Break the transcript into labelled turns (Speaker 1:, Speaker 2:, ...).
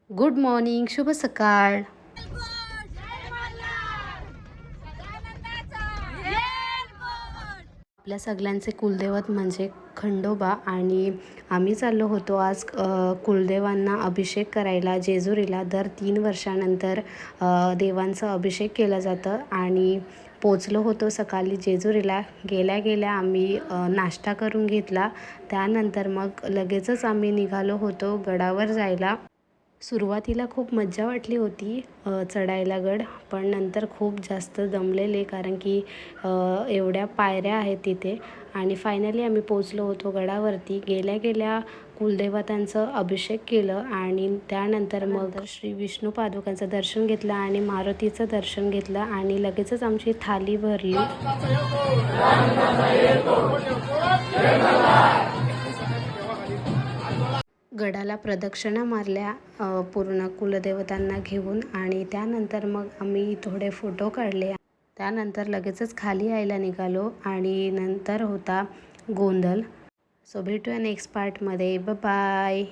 Speaker 1: Good morning, शुभ सकाळ. आपल्या सगळ्यांचे कुलदैवत म्हणजे खंडोबा आणि आम्ही चाललो होतो आज कुलदेवांना अभिषेक करायला जेजुरीला. दर 3 वर्षानंतर देवांचा अभिषेक केला जातं आणि पोचलो होतो सकाळी जेजुरीला. गेल्या गेल्या आम्ही नाश्ता करून घेतला. त्यानंतर मग लगेचच आम्ही निघालो होतो गडावर जायला. सुरुवातीला खूप मज्जा वाटली होती चढायला गड, पण नंतर खूप जास्त दमलेले कारण की एवढ्या पायऱ्या आहेत तिथे. आणि फायनली आम्ही पोचलो होतो गडावरती. गेल्या गेल्या कुलदेवतांचं अभिषेक केलं आणि त्यानंतर मग श्री विष्णू पादुकांचं दर्शन घेतलं आणि मारुतीचं दर्शन घेतलं आणि लगेचच आमची थाली भरली. गडाला प्रदक्षिणा मारल्या पूर्ण कुलदेवतांना घेऊन आणि त्यानंतर मग आम्ही थोडे फोटो काढले. त्यानंतर लगेचच खाली यायला निघालो आणि नंतर होता गोंधळ. सो भेटूया नेक्स्ट पार्टमध्ये. बाय.